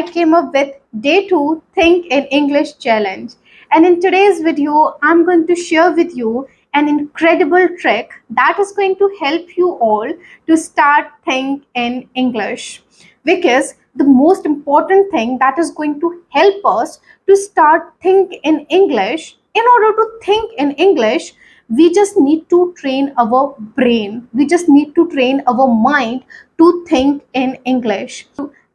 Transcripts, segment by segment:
I came up with day 2 Think in English challenge. And in today's video, I'm going to share with you an incredible trick that is going to help you all to start think in English. Because the most important thing that is going to help us to start think in English, in order to think in English, we just need to train our brain. We just need to train our mind to think in English.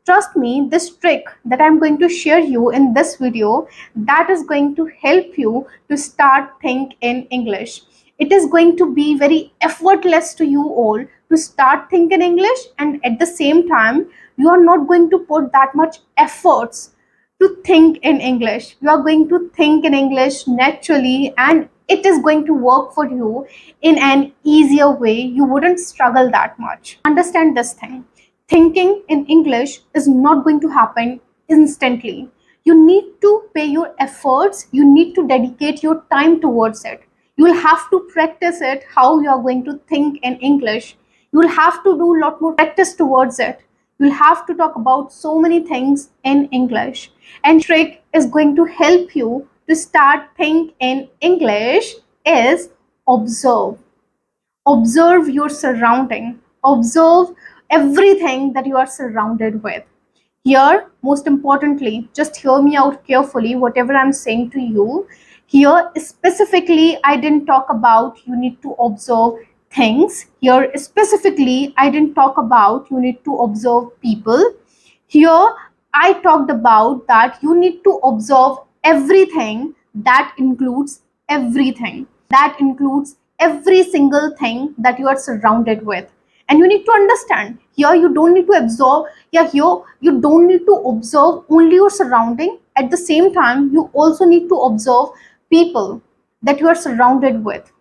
Trust me, this trick that I'm going to share you in this video, that is going to help you to start think in English. It is going to be very effortless to you all to start think in English, and at the same time, you are not going to put that much efforts to think in English. You are going to think in English naturally, and it is going to work for you in an easier way. You wouldn't struggle that much. Understand this thing. Thinking in English is not going to happen instantly. You need to pay your efforts, you need to dedicate your time towards it. You will have to practice it, how you are going to think in English. You will have to do a lot more practice towards it. You will have to talk about so many things in English. And trick is going to help you to start think in English is observe. Observe your surrounding. Observe everything that you are surrounded with. Here, most importantly, just hear me out carefully, whatever I'm saying to you. Here, specifically, I didn't talk about you need to observe things. Here, specifically, I didn't talk about you need to observe people. Here, I talked about that you need to observe everything, that includes everything. That includes every single thing that you are surrounded with. And you need to understand, here you don't need to absorb, here you don't need to observe only your surrounding. At the same time, you also need to observe people that you are surrounded with.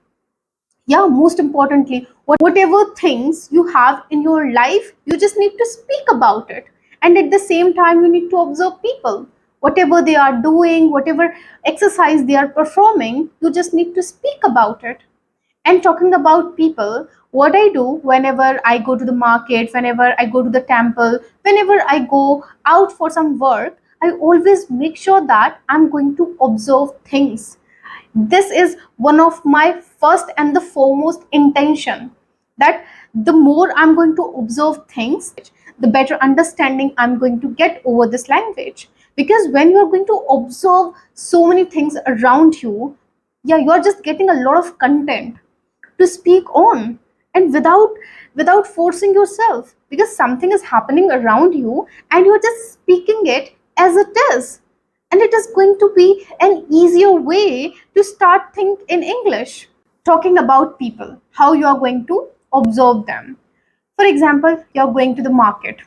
Most importantly, whatever things you have in your life, you just need to speak about it. And at the same time, you need to observe people, whatever they are doing, whatever exercise they are performing, you just need to speak about it. And talking about people, what I do whenever I go to the market, whenever I go to the temple, whenever I go out for some work, I always make sure that I'm going to observe things. This is one of my first and the foremost intention, that the more I'm going to observe things, the better understanding I'm going to get over this language. Because when you are going to observe so many things around you, you are just getting a lot of content to speak on, and without forcing yourself, because something is happening around you and you're just speaking it as it is. And it is going to be an easier way to start think in English. Talking about people, how you are going to observe them. For example, you're going to the market,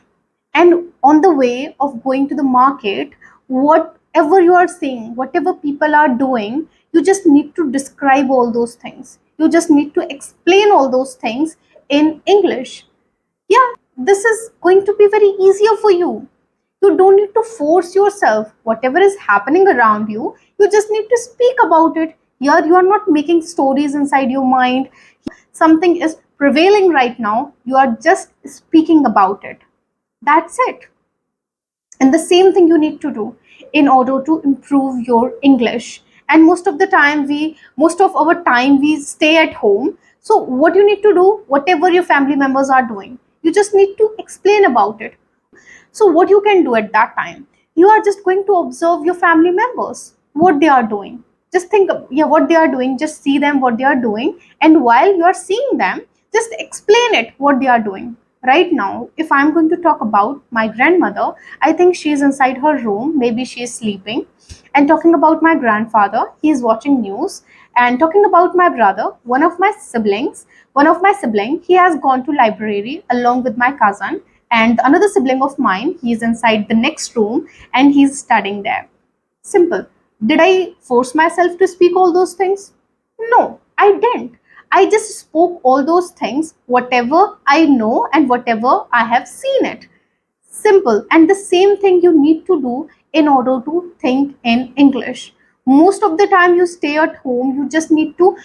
and on the way of going to the market, whatever you are seeing, whatever people are doing, you just need to describe all those things. You just need to explain all those things in English. This is going to be very easier for you. You don't need to force yourself. Whatever is happening around you, you just need to speak about it. Here, you are not making stories inside your mind. Something is prevailing right now. You are just speaking about it. That's it. And the same thing you need to do in order to improve your English. And most of our time we stay at home. So what you need to do, whatever your family members are doing, you just need to explain about it. So what you can do at that time, you are just going to observe your family members, what they are doing. Just think, what they are doing, just see them, what they are doing. And while you are seeing them, just explain it, what they are doing. Right now, if I'm going to talk about my grandmother, I think she's inside her room, maybe she's sleeping. And talking about my grandfather, he's watching news. And talking about my brother, one of my sibling, he has gone to library along with my cousin. And another sibling of mine, he's inside the next room and he's studying there. Simple. Did I force myself to speak all those things? No, I didn't. I just spoke all those things, whatever I know and whatever I have seen it. Simple. And the same thing you need to do in order to think in English. Most of the time you stay at home, you just need to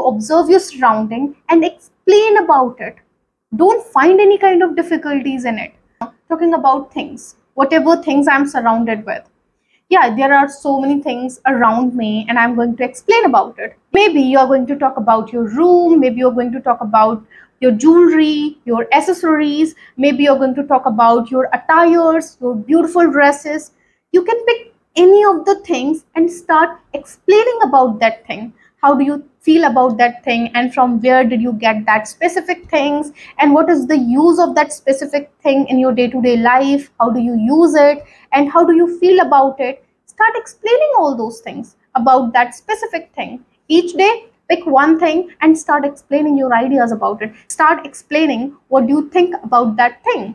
observe your surrounding and explain about it. Don't find any kind of difficulties in it. Talking about things, whatever things I'm surrounded with. Yeah, there are so many things around me, and I'm going to explain about it. Maybe you're going to talk about your room, maybe you're going to talk about your jewelry, your accessories, maybe you're going to talk about your attires, your beautiful dresses. You can pick any of the things and start explaining about that thing. How do you feel about that thing, and from where did you get that specific things, and what is the use of that specific thing in your day-to-day life? How do you use it, and how do you feel about it? Start explaining all those things about that specific thing. Each day, pick one thing and start explaining your ideas about it. Start explaining what do you think about that thing.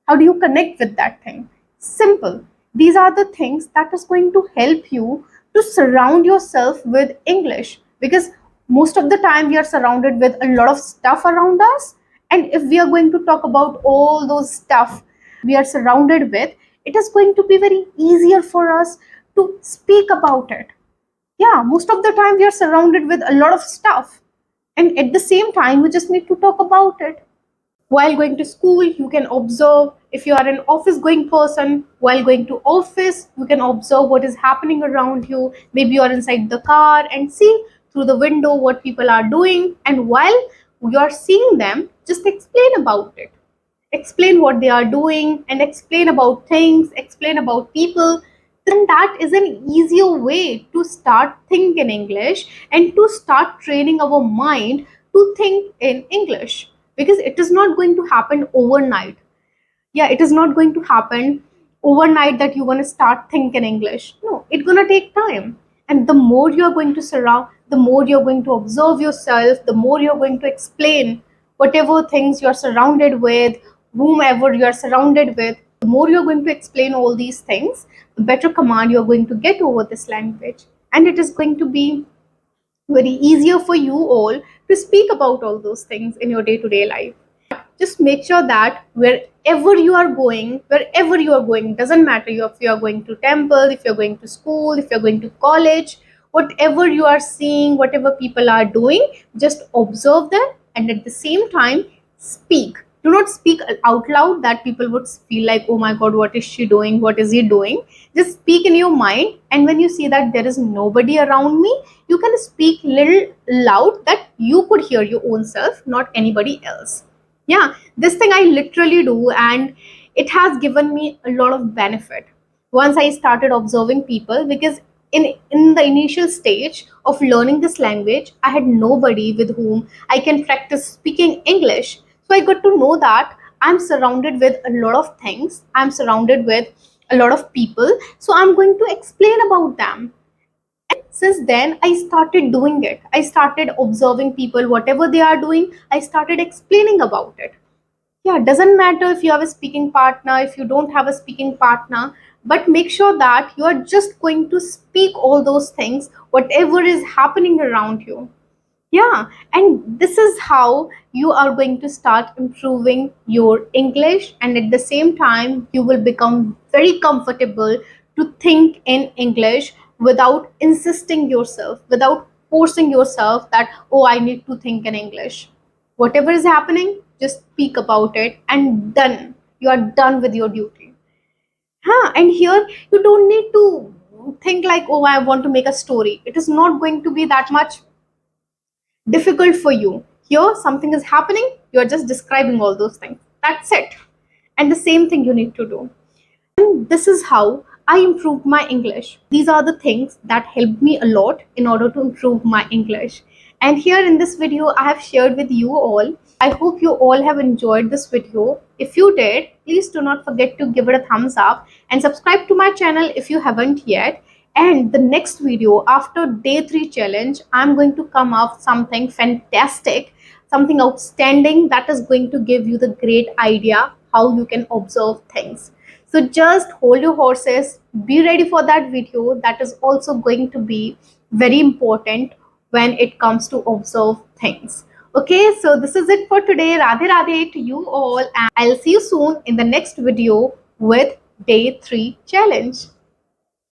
How do you connect with that thing? Simple. These are the things that is going to help you to surround yourself with English, because most of the time we are surrounded with a lot of stuff around us, and if we are going to talk about all those stuff we are surrounded with, it is going to be very easier for us to speak about it. Yeah, most of the time we are surrounded with a lot of stuff, and at the same time we just need to talk about it. While going to school, you can observe. If you are an office going person, while going to office, you can observe what is happening around you. Maybe you are inside the car and see through the window what people are doing, and while you are seeing them, just explain about it. Explain what they are doing, and explain about things, explain about people. Then that is an easier way to start thinking in English, and to start training our mind to think in English, because it is not going to happen overnight. Yeah, it is not going to happen overnight that you're going to start thinking English. No, it's going to take time. And the more you're going to surround, the more you're going to observe yourself, the more you're going to explain whatever things you're surrounded with, whomever you're surrounded with, the more you're going to explain all these things, the better command you're going to get over this language. And it is going to be very easier for you all to speak about all those things in your day-to-day life. Just make sure that wherever you are going, doesn't matter if you are going to temple, if you're going to school, if you're going to college, whatever you are seeing, whatever people are doing, just observe them, and at the same time speak. Do not speak out loud that people would feel like, oh my god, what is she doing, what is he doing. Just speak in your mind, and when you see that there is nobody around me, you can speak little loud that you could hear your own self, not anybody else. Yeah, this thing I literally do, and it has given me a lot of benefit once I started observing people, because in the initial stage of learning this language, I had nobody with whom I can practice speaking English. So I got to know that I'm surrounded with a lot of things, I'm surrounded with a lot of people, so I'm going to explain about them. Since then, I started doing it. I started observing people, whatever they are doing, I started explaining about it. Yeah, it doesn't matter if you have a speaking partner, if you don't have a speaking partner, but make sure that you are just going to speak all those things, whatever is happening around you. Yeah, and this is how you are going to start improving your English, and at the same time, you will become very comfortable to think in English without insisting yourself, without forcing yourself that, oh, I need to think in English. Whatever is happening, just speak about it, and done. You are done with your duty. Huh? And here, you don't need to think like, oh, I want to make a story. It is not going to be that much difficult for you. Here, something is happening, you're just describing all those things. That's it. And the same thing you need to do. And this is how I improved my English. These are the things that helped me a lot in order to improve my English. And here in this video, I have shared with you all. I hope you all have enjoyed this video. If you did, please do not forget to give it a thumbs up and subscribe to my channel if you haven't yet. And the next video after day 3 challenge, I'm going to come up something fantastic, something outstanding that is going to give you the great idea how you can observe things. So just hold your horses, be ready for that video. That is also going to be very important when it comes to observe things. Okay, so this is it for today. Radhe Radhe to you all, and I'll see you soon in the next video with day 3 challenge.